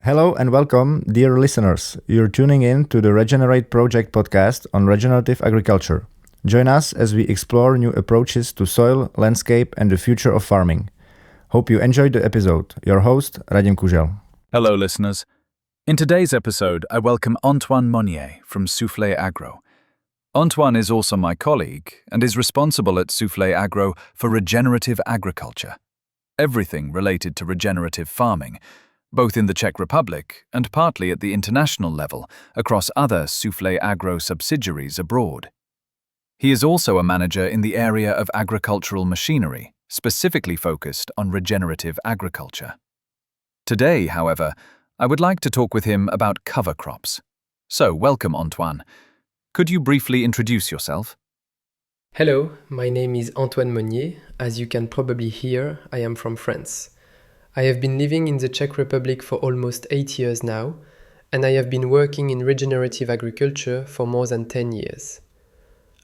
Hello and welcome, dear listeners. You're tuning in to the ReGENERATE project podcast on regenerative agriculture. Join us as we explore new approaches to soil, landscape, and the future of farming. Hope you enjoyed the episode. Your host, Radim Kužel. Hello, listeners. In today's episode, I welcome Antoine Monier from Soufflet Agro. Antoine is also my colleague and is responsible at Soufflet Agro for regenerative agriculture, everything related to regenerative farming, both in the Czech Republic and partly at the international level across other Soufflet Agro subsidiaries abroad. He is also a manager in the area of agricultural machinery, specifically focused on regenerative agriculture. Today, however, I would like to talk with him about cover crops. So, welcome, Antoine. Could you briefly introduce yourself? Hello, my name is Antoine Monier. As you can probably hear, I am from France. I have been living in the Czech Republic for almost 8 years now, and I have been working in regenerative agriculture for more than 10 years.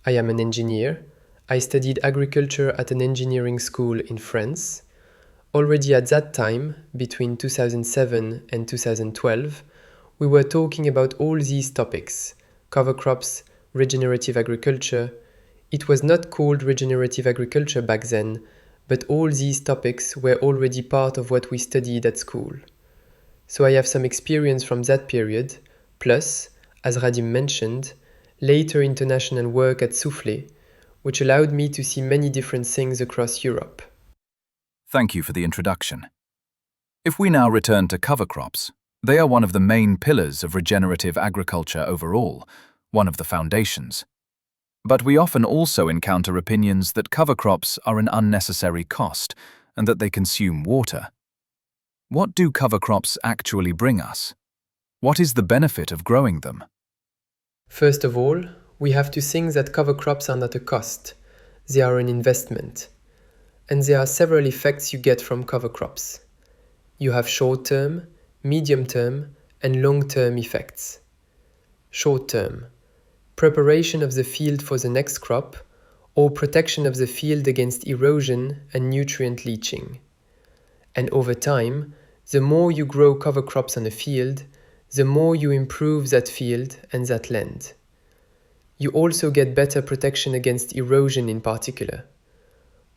I am an engineer. I studied agriculture at an engineering school in France. Already at that time, between 2007 and 2012, we were talking about all these topics: cover crops, regenerative agriculture. It was not called regenerative agriculture back then, but all these topics were already part of what we studied at school. So I have some experience from that period, plus, as Radim mentioned, later international work at Soufflet, which allowed me to see many different things across Europe. Thank you for the introduction. If we now return to cover crops, they are one of the main pillars of regenerative agriculture overall, one of the foundations. But we often also encounter opinions that cover crops are an unnecessary cost and that they consume water. What do cover crops actually bring us? What is the benefit of growing them? First of all, we have to think that cover crops are not a cost, they are an investment. And there are several effects you get from cover crops. You have short-term, medium-term, and long-term effects. Short-term: preparation of the field for the next crop, or protection of the field against erosion and nutrient leaching. And over time, the more you grow cover crops on a field, the more you improve that field and that land. You also get better protection against erosion in particular.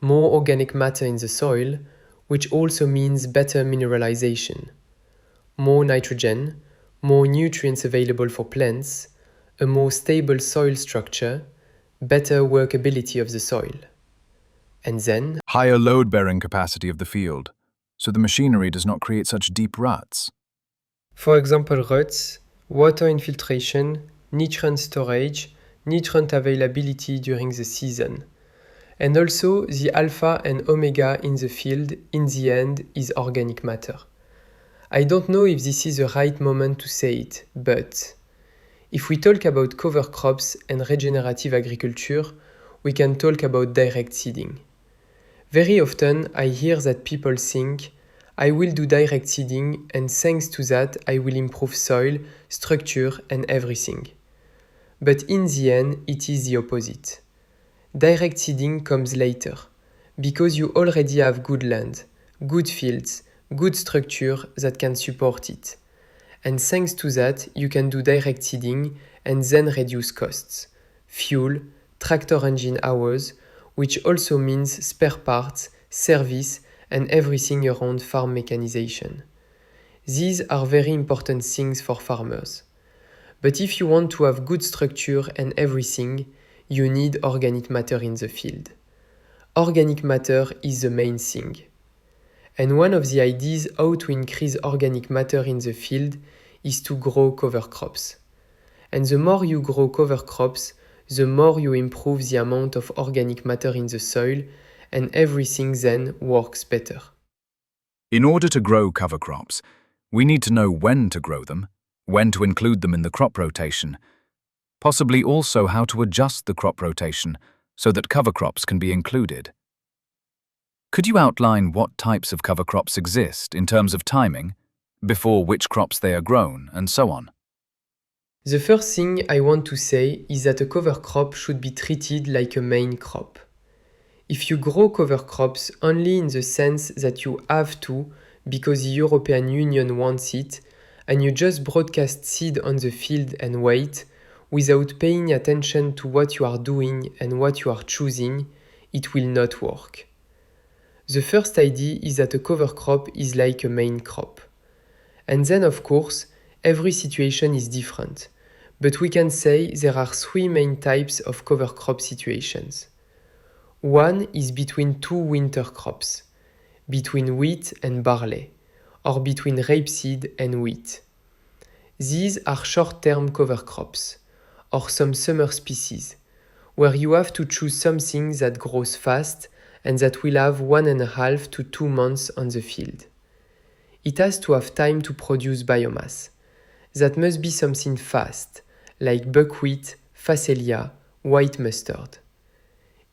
More organic matter in the soil, which also means better mineralization. More nitrogen, more nutrients available for plants, a more stable soil structure, better workability of the soil. And then, Higher load-bearing capacity of the field, so the machinery does not create such deep ruts. for example, ruts, water infiltration, nutrient storage, nutrient availability during the season. And also, the alpha and omega in the field, in the end, is organic matter. I don't know if this is the right moment to say it, but if we talk about cover crops and regenerative agriculture, we can talk about direct seeding. Very often I hear that people think, I will do direct seeding and thanks to that I will improve soil, structure and everything. But in the end it is the opposite. Direct seeding comes later, because you already have good land, good fields, good structure that can support it. And thanks to that, you can do direct seeding and then reduce costs, fuel, tractor engine hours, which also means spare parts, service, and everything around farm mechanization. These are very important things for farmers. But if you want to have good structure and everything, you need organic matter in the field. Organic matter is the main thing. And one of the ideas how to increase organic matter in the field is to grow cover crops. And the more you grow cover crops, the more you improve the amount of organic matter in the soil, and everything then works better. In order to grow cover crops, we need to know when to grow them, when to include them in the crop rotation, possibly also how to adjust the crop rotation so that cover crops can be included. Could you outline what types of cover crops exist in terms of timing, before which crops they are grown, and so on? The first thing I want to say is that a cover crop should be treated like a main crop. If you grow cover crops only in the sense that you have to, because the European Union wants it, and you just broadcast seed on the field and wait, without paying attention to what you are doing and what you are choosing, it will not work. The first idea is that a cover crop is like a main crop. And then, of course, every situation is different, but we can say there are three main types of cover crop situations. One is between two winter crops, between wheat and barley, or between rapeseed and wheat. These are short-term cover crops, or some summer species, where you have to choose something that grows fast and that will have 1.5 to 2 months on the field. It has to have time to produce biomass. That must be something fast, like buckwheat, phacelia, white mustard.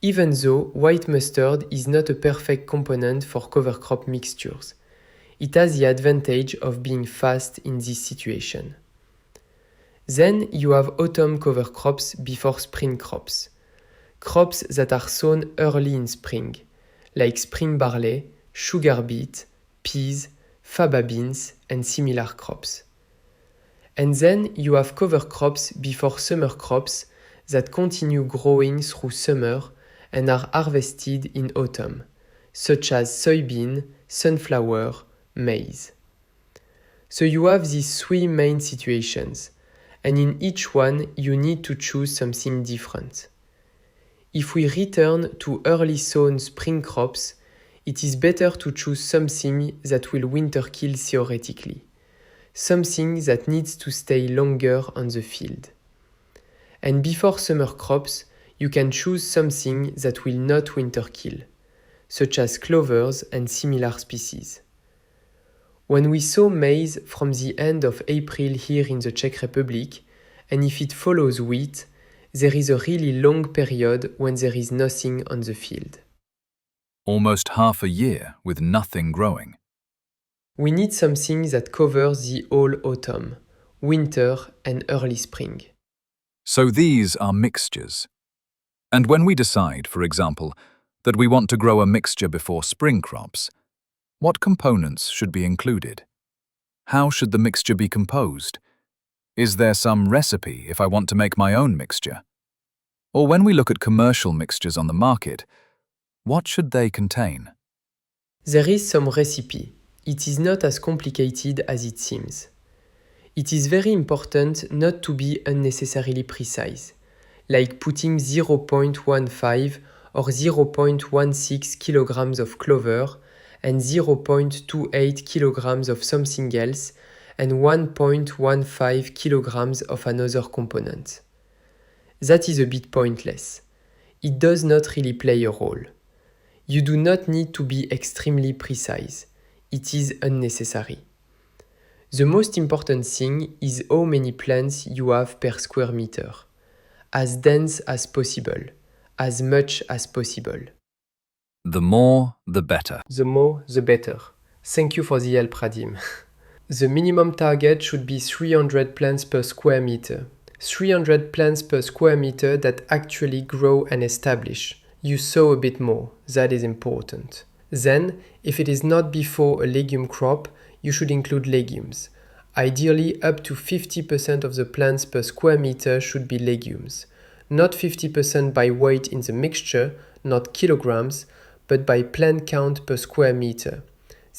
Even though white mustard is not a perfect component for cover crop mixtures, it has the advantage of being fast in this situation. Then you have autumn cover crops before spring crops. Crops that are sown early in spring, like spring barley, sugar beet, peas, faba beans, and similar crops. And then you have cover crops before summer crops that continue growing through summer and are harvested in autumn, such as soybean, sunflower, maize. So you have these three main situations, and in each one you need to choose something different. If we return to early sown spring crops, it is better to choose something that will winter kill theoretically, something that needs to stay longer on the field. And before summer crops, you can choose something that will not winter kill, such as clovers and similar species. When we sow maize from the end of April here in the Czech Republic, and if it follows wheat, there is a really long period when there is nothing on the field. Almost half a year with nothing growing. We need something that covers the whole autumn, winter, and early spring. So these are mixtures. And when we decide, for example, that we want to grow a mixture before spring crops, what components should be included? How should the mixture be composed? Is there some recipe if I want to make my own mixture? Or when we look at commercial mixtures on the market, what should they contain? There is some recipe. It is not as complicated as it seems. It is very important not to be unnecessarily precise, like putting 0.15 or 0.16 kilograms of clover and 0.28 kilograms of something else and 1.15 kilograms of another component. That is a bit pointless. It does not really play a role. You do not need to be extremely precise. It is unnecessary. The most important thing is how many plants you have per square meter. As dense as possible, as much as possible. The more, the better. The more, the better. Thank you for the help, Radim. The minimum target should be 300 plants per square meter. 300 plants per square meter that actually grow and establish. You sow a bit more, that is important. Then, if it is not before a legume crop, you should include legumes. Ideally, up to 50% of the plants per square meter should be legumes. Not 50% by weight in the mixture, not kilograms, but by plant count per square meter.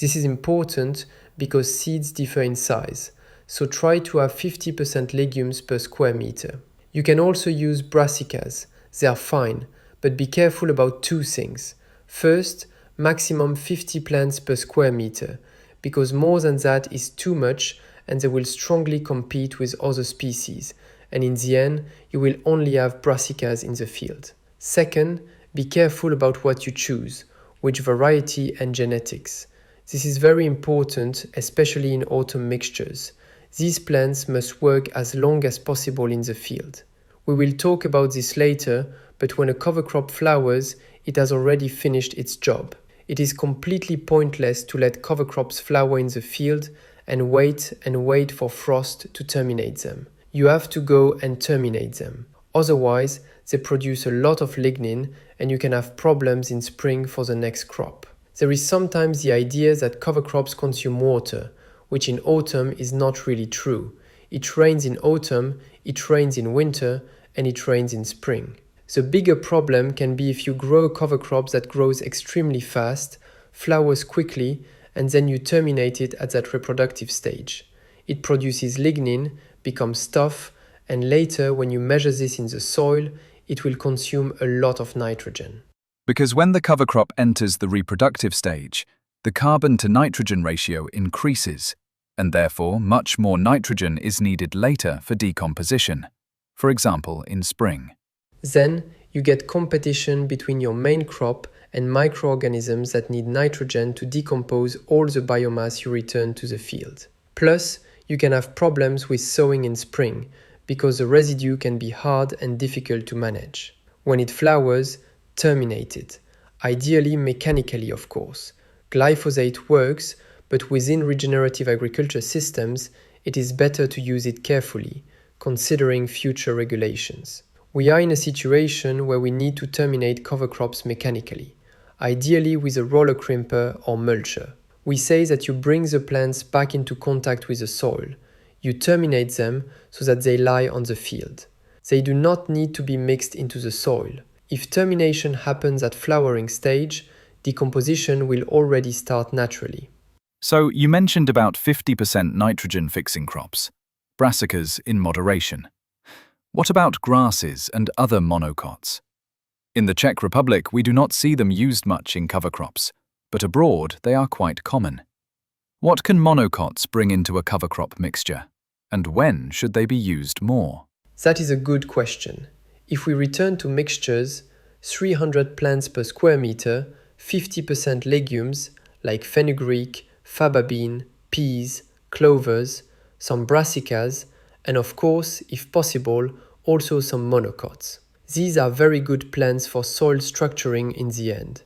This is important because seeds differ in size, so try to have 50% legumes per square meter. You can also use brassicas. They are fine, but be careful about two things. First, maximum 50 plants per square meter, because more than that is too much and they will strongly compete with other species, and in the end, you will only have brassicas in the field. Second, be careful about what you choose, which variety and genetics. This is very important, especially in autumn mixtures. These plants must work as long as possible in the field. We will talk about this later, but when a cover crop flowers, it has already finished its job. It is completely pointless to let cover crops flower in the field and wait for frost to terminate them. You have to go and terminate them. Otherwise, they produce a lot of lignin and you can have problems in spring for the next crop. There is sometimes the idea that cover crops consume water, which in autumn is not really true. It rains in autumn, it rains in winter, and it rains in spring. The bigger problem can be if you grow cover crops that grows extremely fast, flowers quickly, and then you terminate it at that reproductive stage. It produces lignin, becomes tough, and later when you measure this in the soil, it will consume a lot of nitrogen. Because when the cover crop enters the reproductive stage, the carbon to nitrogen ratio increases, and therefore much more nitrogen is needed later for decomposition, for example in spring. Then you get competition between your main crop and microorganisms that need nitrogen to decompose all the biomass you return to the field. Plus, you can have problems with sowing in spring, because the residue can be hard and difficult to manage. When it flowers, terminate it, ideally mechanically of course. Glyphosate works, but within regenerative agriculture systems, it is better to use it carefully, considering future regulations. We are in a situation where we need to terminate cover crops mechanically, ideally with a roller crimper or mulcher. We say that you bring the plants back into contact with the soil. You terminate them so that they lie on the field. They do not need to be mixed into the soil. If termination happens at flowering stage, decomposition will already start naturally. So you mentioned about 50% nitrogen fixing crops, brassicas in moderation. What about grasses and other monocots? In the Czech Republic, we do not see them used much in cover crops, but abroad they are quite common. What can monocots bring into a cover crop mixture, and when should they be used more? That is a good question. If we return to mixtures, 300 plants per square meter, 50% legumes like fenugreek, faba bean, peas, clovers, some brassicas, and of course, if possible, also some monocots. These are very good plants for soil structuring in the end,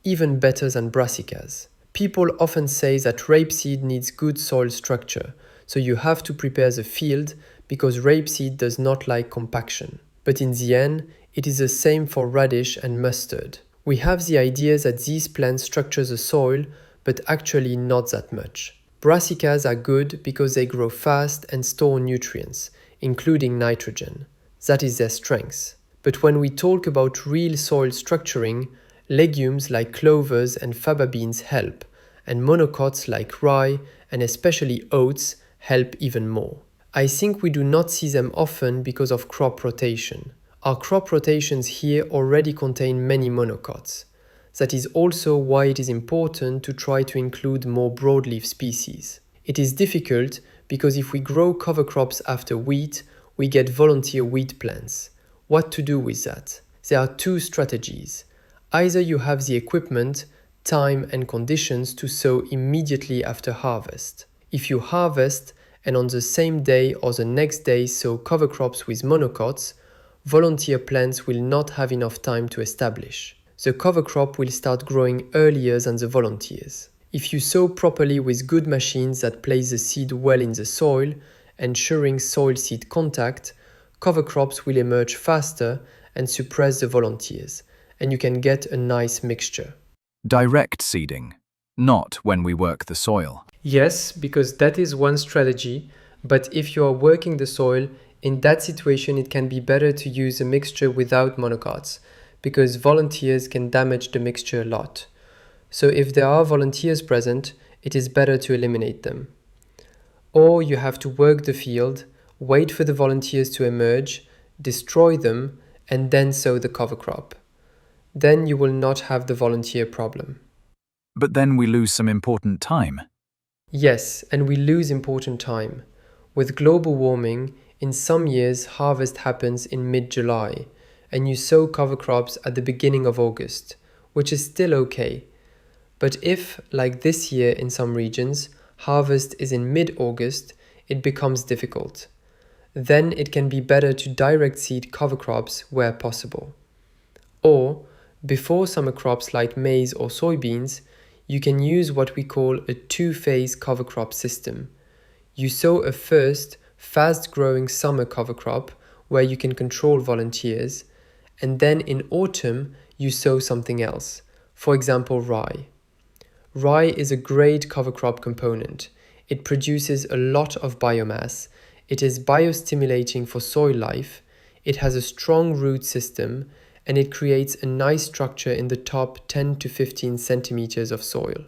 even better than brassicas. People often say that rapeseed needs good soil structure, so you have to prepare the field because rapeseed does not like compaction. But in the end, it is the same for radish and mustard. We have the idea that these plants structure the soil, but actually not that much. Brassicas are good because they grow fast and store nutrients, including nitrogen. That is their strength. But when we talk about real soil structuring, legumes like clovers and faba beans help, and monocots like rye and especially oats help even more. I think we do not see them often because of crop rotation. Our crop rotations here already contain many monocots. That is also why it is important to try to include more broadleaf species. It is difficult because if we grow cover crops after wheat, we get volunteer wheat plants. What to do with that? There are two strategies. Either you have the equipment, time and conditions to sow immediately after harvest. If you harvest and on the same day or the next day sow cover crops with monocots, volunteer plants will not have enough time to establish. The cover crop will start growing earlier than the volunteers. If you sow properly with good machines that place the seed well in the soil, ensuring soil-seed contact, cover crops will emerge faster and suppress the volunteers, and you can get a nice mixture. Direct seeding, not when we work the soil. Yes, because that is one strategy, but if you are working the soil, in that situation it can be better to use a mixture without monocots, because volunteers can damage the mixture a lot. So if there are volunteers present, it is better to eliminate them. Or you have to work the field, wait for the volunteers to emerge, destroy them, and then sow the cover crop. Then you will not have the volunteer problem. But then we lose some important time. Yes, and we lose important time. With global warming, in some years harvest happens in mid-July, and you sow cover crops at the beginning of August, which is still okay. But if, like this year in some regions, harvest is in mid-August, it becomes difficult. Then it can be better to direct seed cover crops where possible. Or, before summer crops like maize or soybeans, you can use what we call a two-phase cover crop system. You sow a first, fast-growing summer cover crop where you can control volunteers, and then in autumn you sow something else, for example rye. Rye is a great cover crop component. It produces a lot of biomass, it is biostimulating for soil life, it has a strong root system, and it creates a nice structure in the top 10 to 15 centimeters of soil.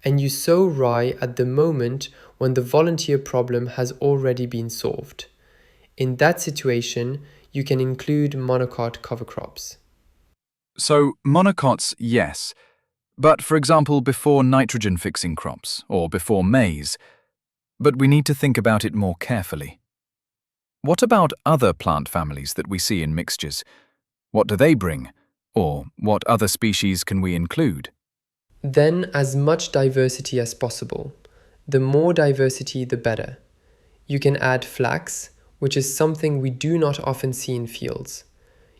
And you sow rye at the moment when the volunteer problem has already been solved. In that situation, you can include monocot cover crops. So, monocots, yes. But, for example, before nitrogen-fixing crops, or before maize. But we need to think about it more carefully. What about other plant families that we see in mixtures? What do they bring? Or what other species can we include? Then as much diversity as possible. The more diversity, the better. You can add flax, which is something we do not often see in fields.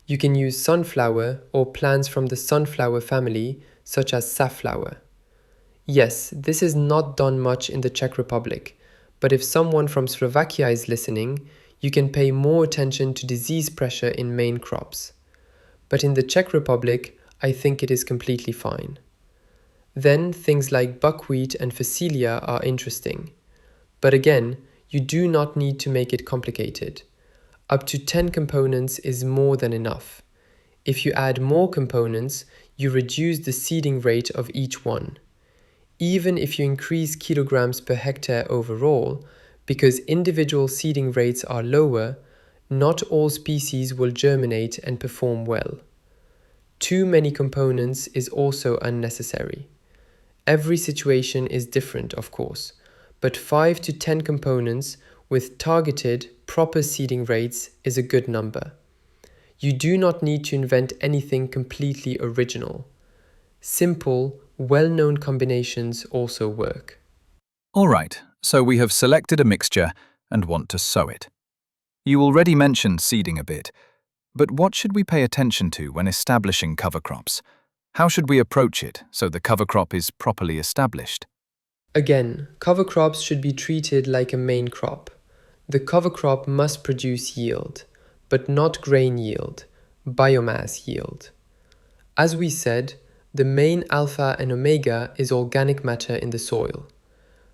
You can use sunflower or plants from the sunflower family, such as safflower. Yes, this is not done much in the Czech Republic, but if someone from Slovakia is listening, you can pay more attention to disease pressure in main crops. But in the Czech Republic, I think it is completely fine. Then things like buckwheat and phacelia are interesting. But again, you do not need to make it complicated. Up to 10 components is more than enough. If you add more components, you reduce the seeding rate of each one. Even if you increase kilograms per hectare overall, because individual seeding rates are lower, not all species will germinate and perform well. Too many components is also unnecessary. Every situation is different, of course, but 5 to 10 components with targeted, proper seeding rates is a good number. You do not need to invent anything completely original. Simple, well-known combinations also work. All right, so we have selected a mixture and want to sow it. You already mentioned seeding a bit, but what should we pay attention to when establishing cover crops? How should we approach it so the cover crop is properly established? Again, cover crops should be treated like a main crop. The cover crop must produce yield, but not grain yield, biomass yield. As we said, the main alpha and omega is organic matter in the soil.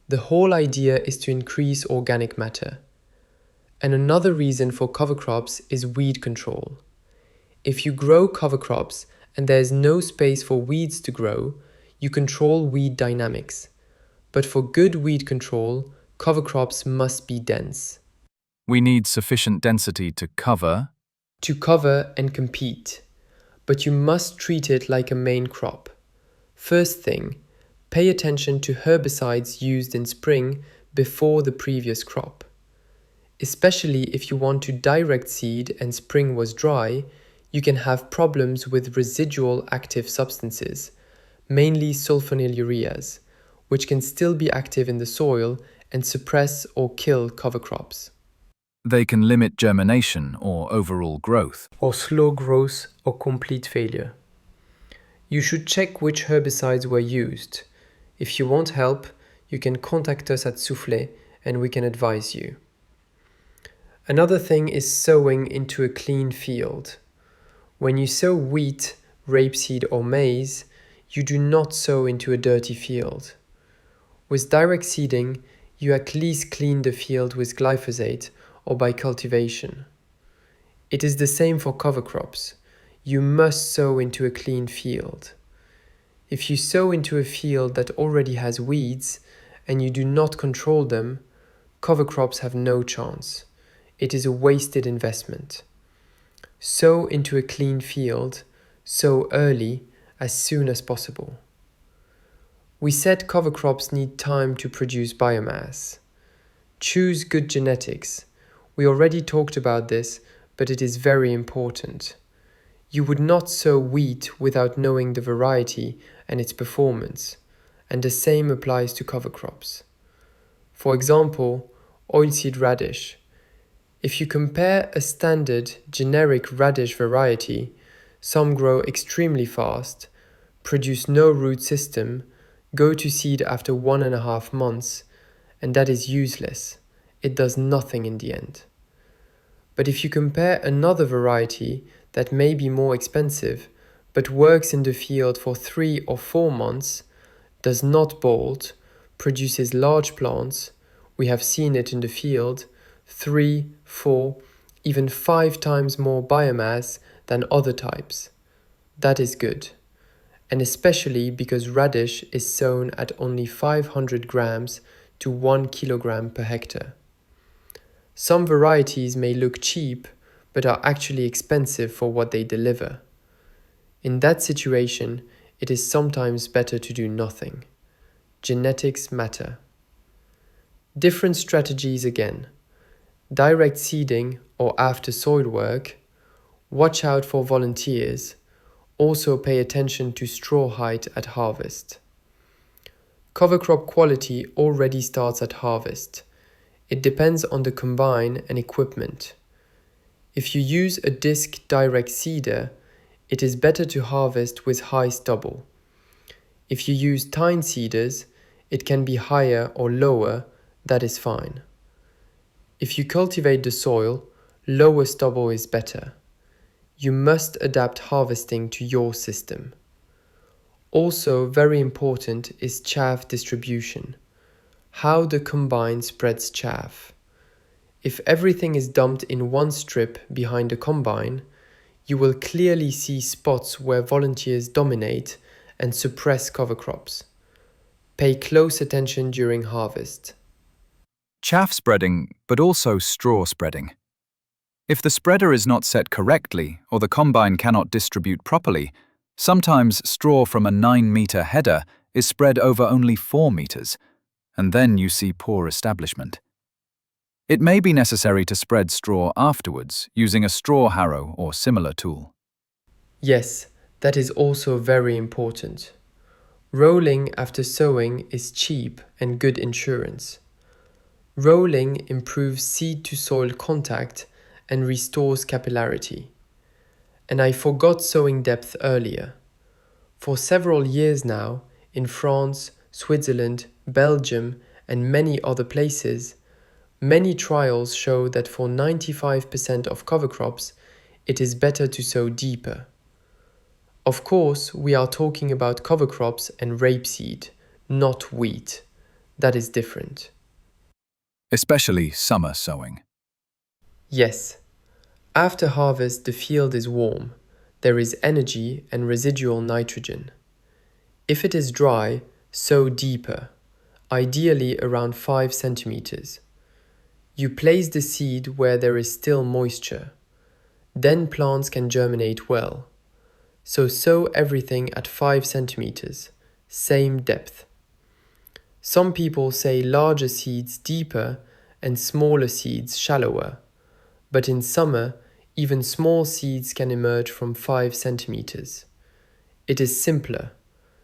The whole idea is to increase organic matter. And another reason for cover crops is weed control. If you grow cover crops and there is no space for weeds to grow, you control weed dynamics. But for good weed control, cover crops must be dense. We need sufficient density to cover and compete. But you must treat it like a main crop. First thing, pay attention to herbicides used in spring before the previous crop. Especially if you want to direct seed and spring was dry, you can have problems with residual active substances, mainly sulfonylureas, which can still be active in the soil and suppress or kill cover crops. They can limit germination or overall growth. Or slow growth or complete failure. You should check which herbicides were used. If you want help, you can contact us at Soufflet and we can advise you. Another thing is sowing into a clean field. When you sow wheat, rapeseed or maize, you do not sow into a dirty field. With direct seeding, you at least clean the field with glyphosate or by cultivation. It is the same for cover crops. You must sow into a clean field. If you sow into a field that already has weeds and you do not control them, cover crops have no chance. It is a wasted investment. Sow into a clean field, sow early, as soon as possible. We said cover crops need time to produce biomass. Choose good genetics. We already talked about this, but it is very important. You would not sow wheat without knowing the variety and its performance, and the same applies to cover crops. For example, oilseed radish. If you compare a standard generic radish variety, some grow extremely fast, produce no root system, go to seed after 1.5 months, and that is useless. It does nothing in the end. But if you compare another variety that may be more expensive, but works in the field for 3 or 4 months, does not bolt, produces large plants, we have seen it in the field, 3, 4, even 5 times more biomass than other types. That is good, and especially because radish is sown at only 500 grams to 1 kilogram per hectare. Some varieties may look cheap, but are actually expensive for what they deliver. In that situation, it is sometimes better to do nothing. Genetics matter. Different strategies again. Direct seeding or after soil work. Watch out for volunteers. Also pay attention to straw height at harvest. Cover crop quality already starts at harvest. It depends on the combine and equipment. If you use a disc direct seeder, it is better to harvest with high stubble. If you use tine seeders, it can be higher or lower, that is fine. If you cultivate the soil, lower stubble is better. You must adapt harvesting to your system. Also very important is chaff distribution. How the combine spreads chaff. If everything is dumped in one strip behind the combine, you will clearly see spots where volunteers dominate and suppress cover crops. Pay close attention during harvest. Chaff spreading, but also straw spreading. If the spreader is not set correctly or the combine cannot distribute properly, sometimes straw from a 9-meter header is spread over only 4 meters, and then you see poor establishment. It may be necessary to spread straw afterwards using a straw harrow or similar tool. Yes, that is also very important. Rolling after sowing is cheap and good insurance. Rolling improves seed-to-soil contact and restores capillarity. And I forgot sowing depth earlier. For several years now, in France, Switzerland, Belgium, and many other places, many trials show that for 95% of cover crops, it is better to sow deeper. Of course, we are talking about cover crops and rapeseed, not wheat. That is different. Especially summer sowing. Yes. After harvest, the field is warm. There is energy and residual nitrogen. If it is dry, sow deeper, ideally around 5 centimeters. You place the seed where there is still moisture. Then plants can germinate well. So sow everything at 5 centimeters, same depth. Some people say larger seeds deeper and smaller seeds shallower, but in summer, even small seeds can emerge from 5 centimeters. It is simpler.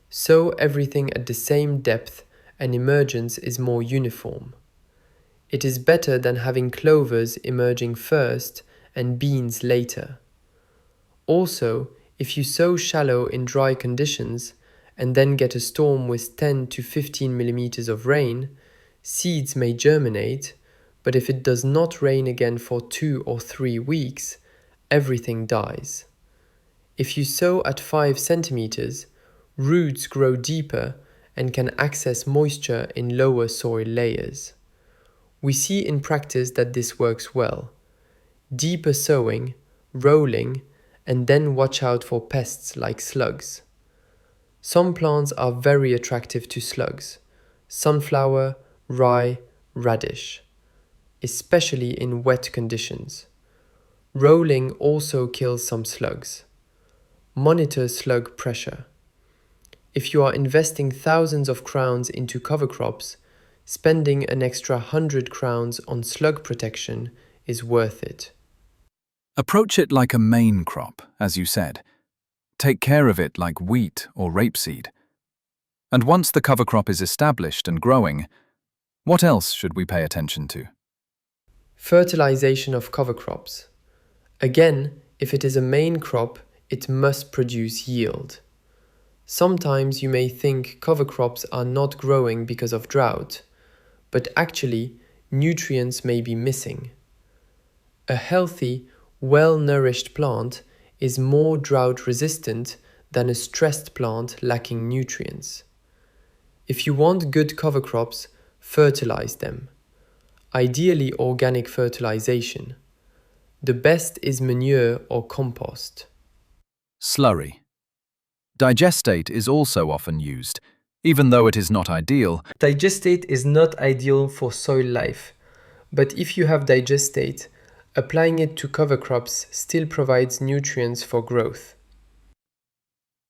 Sow everything at the same depth and emergence is more uniform. It is better than having clovers emerging first and beans later. Also, if you sow shallow in dry conditions and then get a storm with 10 to 15 millimeters of rain, seeds may germinate, but if it does not rain again for 2 or 3 weeks, everything dies. If you sow at 5 centimeters, roots grow deeper and can access moisture in lower soil layers. We see in practice that this works well. Deeper sowing, rolling, and then watch out for pests like slugs. Some plants are very attractive to slugs: sunflower, rye, radish, especially in wet conditions. Rolling also kills some slugs. Monitor slug pressure. If you are investing thousands of crowns into cover crops, spending an extra 100 crowns on slug protection is worth it. Approach it like a main crop, as you said. Take care of it like wheat or rapeseed. And once the cover crop is established and growing, what else should we pay attention to? Fertilization of cover crops. Again, if it is a main crop, it must produce yield. Sometimes you may think cover crops are not growing because of drought, but actually, nutrients may be missing. A healthy, well-nourished plant is more drought-resistant than a stressed plant lacking nutrients. If you want good cover crops, fertilize them. Ideally organic fertilization. The best is manure or compost. Slurry. Digestate is also often used, even though it is not ideal. Digestate is not ideal for soil life, but if you have digestate, applying it to cover crops still provides nutrients for growth.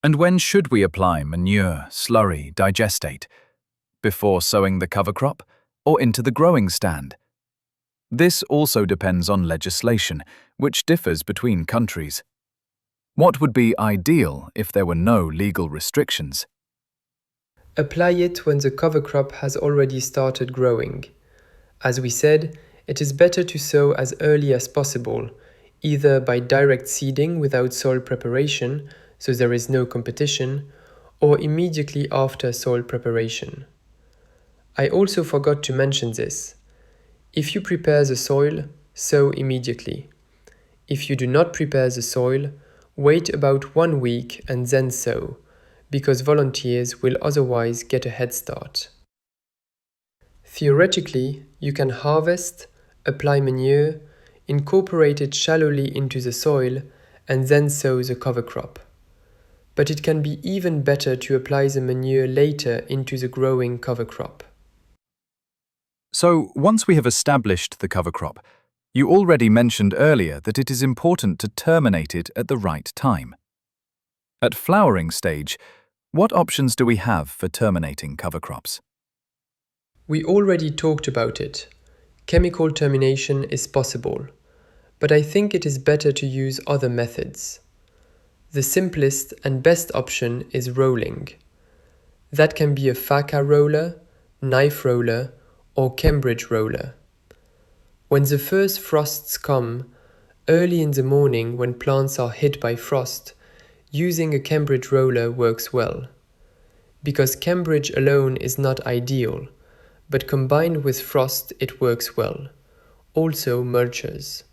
And when should we apply manure, slurry, digestate? Before sowing the cover crop or into the growing stand? This also depends on legislation, which differs between countries. What would be ideal if there were no legal restrictions? Apply it when the cover crop has already started growing. As we said, it is better to sow as early as possible, either by direct seeding without soil preparation, so there is no competition, or immediately after soil preparation. I also forgot to mention this. If you prepare the soil, sow immediately. If you do not prepare the soil, wait about 1 week and then sow, because volunteers will otherwise get a head start. Theoretically, you can harvest, apply manure, incorporate it shallowly into the soil, and then sow the cover crop. But it can be even better to apply the manure later into the growing cover crop. So, once we have established the cover crop, you already mentioned earlier that it is important to terminate it at the right time. At flowering stage, what options do we have for terminating cover crops? We already talked about it. Chemical termination is possible, but I think it is better to use other methods. The simplest and best option is rolling. That can be a Faca roller, knife roller, or Cambridge roller. When the first frosts come, early in the morning when plants are hit by frost, using a Cambridge roller works well. Because Cambridge alone is not ideal, but combined with frost it works well. Also mulchers.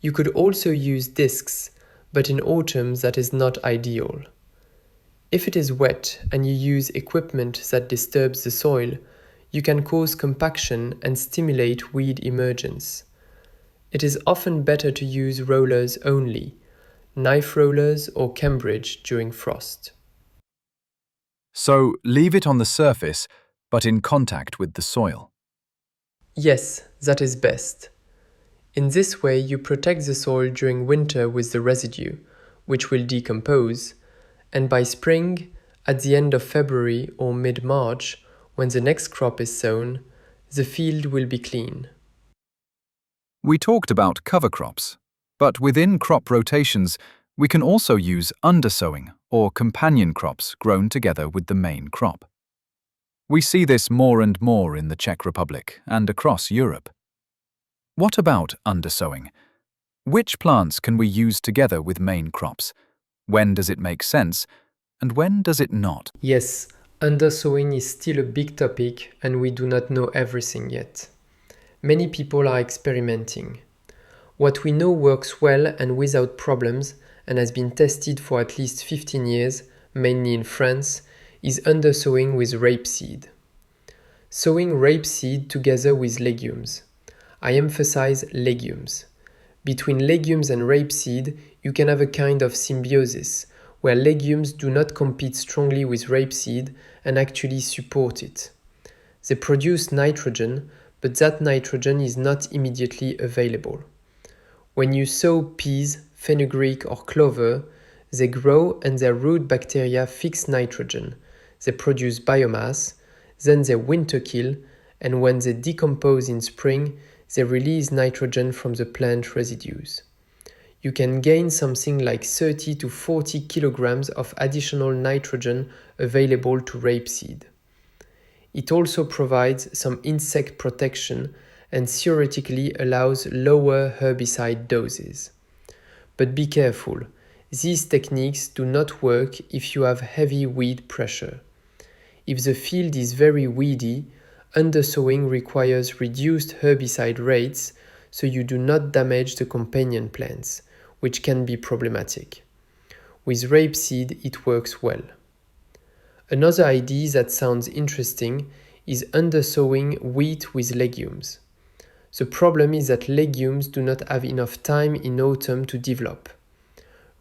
You could also use discs, but in autumn that is not ideal. If it is wet and you use equipment that disturbs the soil, you can cause compaction and stimulate weed emergence. It is often better to use rollers only, knife rollers or Cambridge during frost. So, leave it on the surface, but in contact with the soil. Yes, that is best. In this way you protect the soil during winter with the residue, which will decompose, and by spring, at the end of February or mid-March, when the next crop is sown, the field will be clean. We talked about cover crops, but within crop rotations, we can also use undersowing or companion crops grown together with the main crop. We see this more and more in the Czech Republic and across Europe. What about undersowing? Which plants can we use together with main crops? When does it make sense, and when does it not? Yes, undersowing is still a big topic and we do not know everything yet. Many people are experimenting. What we know works well and without problems and has been tested for at least 15 years, mainly in France, is undersowing with rapeseed. Sowing rapeseed together with legumes. I emphasize legumes. Between legumes and rapeseed, you can have a kind of symbiosis, where legumes do not compete strongly with rapeseed and actually support it. They produce nitrogen, but that nitrogen is not immediately available. When you sow peas, fenugreek or clover, they grow and their root bacteria fix nitrogen. They produce biomass, then they winter kill, and when they decompose in spring, they release nitrogen from the plant residues. You can gain something like 30 to 40 kilograms of additional nitrogen available to rapeseed. It also provides some insect protection and theoretically allows lower herbicide doses. But be careful, these techniques do not work if you have heavy weed pressure. If the field is very weedy, undersowing requires reduced herbicide rates so you do not damage the companion plants, which can be problematic. With rapeseed, it works well. Another idea that sounds interesting is undersowing wheat with legumes. The problem is that legumes do not have enough time in autumn to develop.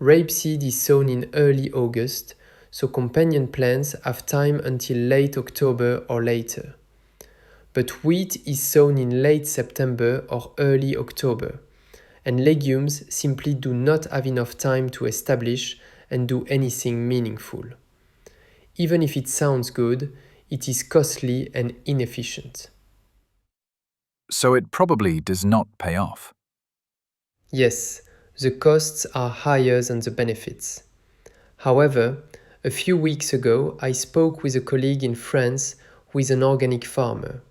Rapeseed is sown in early August, so companion plants have time until late October or later. But wheat is sown in late September or early October, and legumes simply do not have enough time to establish and do anything meaningful. Even if it sounds good, it is costly and inefficient. So it probably does not pay off. Yes, the costs are higher than the benefits. However, a few weeks ago I spoke with a colleague in France who is an organic farmer,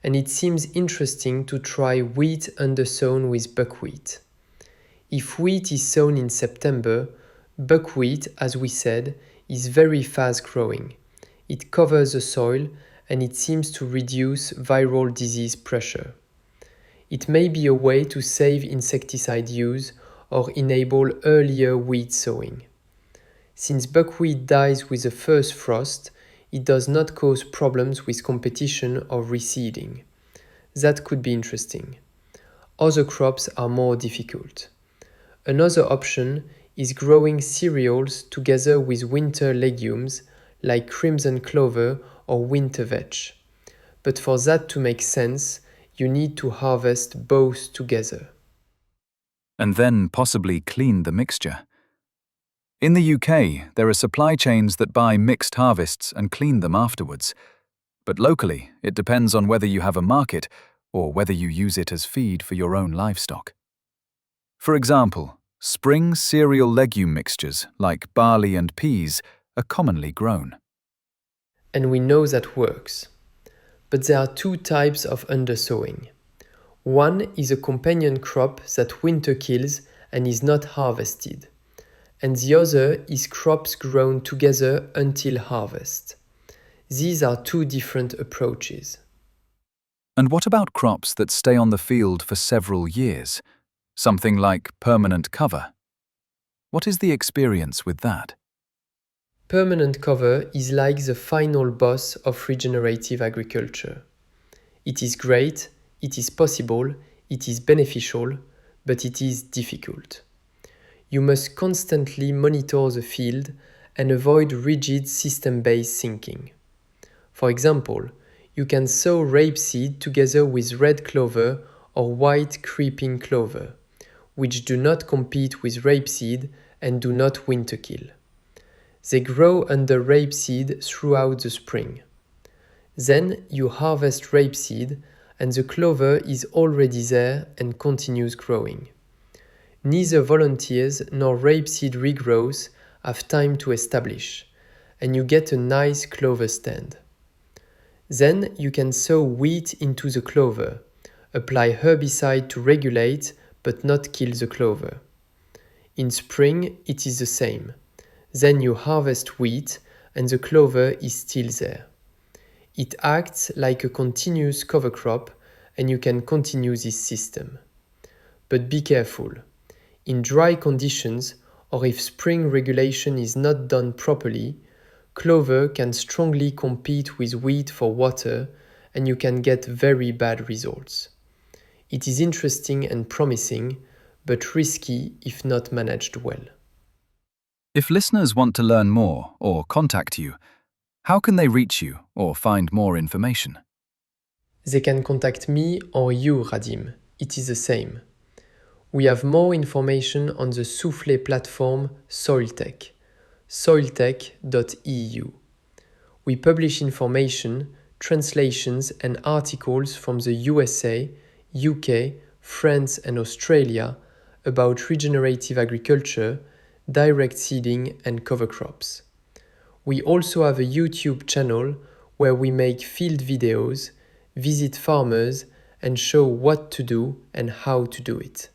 and it seems interesting to try wheat undersown with buckwheat. If wheat is sown in September, buckwheat, as we said, is very fast growing. It covers the soil and it seems to reduce viral disease pressure. It may be a way to save insecticide use or enable earlier wheat sowing. Since buckwheat dies with the first frost, it does not cause problems with competition or reseeding. That could be interesting. Other crops are more difficult. Another option is growing cereals together with winter legumes like crimson clover or winter vetch. But for that to make sense, you need to harvest both together. And then possibly clean the mixture. In the UK, there are supply chains that buy mixed harvests and clean them afterwards. But locally, it depends on whether you have a market or whether you use it as feed for your own livestock. For example, spring cereal legume mixtures like barley and peas are commonly grown. And we know that works. But there are two types of undersowing. One is a companion crop that winter kills and is not harvested. And the other is crops grown together until harvest. These are two different approaches. And what about crops that stay on the field for several years? Something like permanent cover? What is the experience with that? Permanent cover is like the final boss of regenerative agriculture. It is great, it is possible, it is beneficial, but it is difficult. You must constantly monitor the field and avoid rigid system-based thinking. For example, you can sow rapeseed together with red clover or white creeping clover, which do not compete with rapeseed and do not winter kill. They grow under rapeseed throughout the spring. Then you harvest rapeseed and the clover is already there and continues growing. Neither volunteers nor rapeseed regrowth have time to establish, and you get a nice clover stand. Then you can sow wheat into the clover, apply herbicide to regulate but not kill the clover. In spring it is the same. Then you harvest wheat and the clover is still there. It acts like a continuous cover crop and you can continue this system. But be careful. In dry conditions or if spring regulation is not done properly, clover can strongly compete with wheat for water and you can get very bad results. It is interesting and promising, but risky if not managed well. If listeners want to learn more or contact you, how can they reach you or find more information? They can contact me or you, Radim. It is the same. We have more information on the Soufflet platform SoilTech, soiltech.eu. We publish information, translations and articles from the USA, UK, France and Australia about regenerative agriculture, direct seeding and cover crops. We also have a YouTube channel where we make field videos, visit farmers and show what to do and how to do it.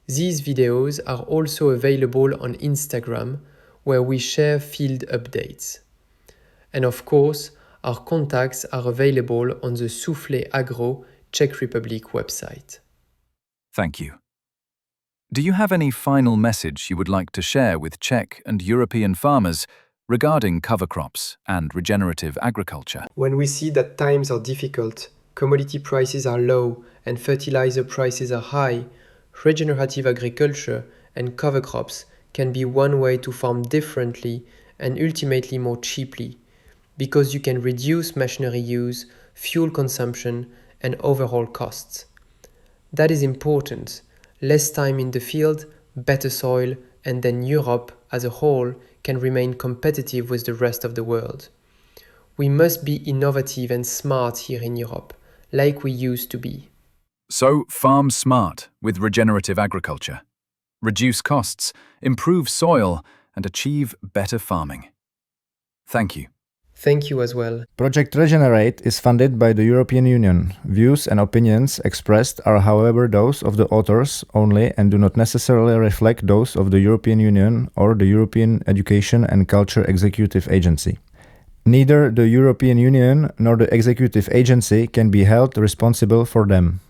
These videos are also available on Instagram where we share field updates. And of course, our contacts are available on the Soufflet Agro Czech Republic website. Thank you. Do you have any final message you would like to share with Czech and European farmers regarding cover crops and regenerative agriculture. When we see that times are difficult, commodity prices are low and fertilizer prices are high, regenerative agriculture and cover crops can be one way to farm differently and ultimately more cheaply, because you can reduce machinery use, fuel consumption, and overall costs. That is important. Less time in the field, better soil, and then Europe as a whole can remain competitive with the rest of the world. We must be innovative and smart here in Europe, like we used to be. So, farm smart with regenerative agriculture. Reduce costs, improve soil, and achieve better farming. Thank you. Thank you as well. Project ReGENERATE is funded by the European Union. Views and opinions expressed are, however, those of the authors only and do not necessarily reflect those of the European Union or the European Education and Culture Executive Agency. Neither the European Union nor the Executive Agency can be held responsible for them.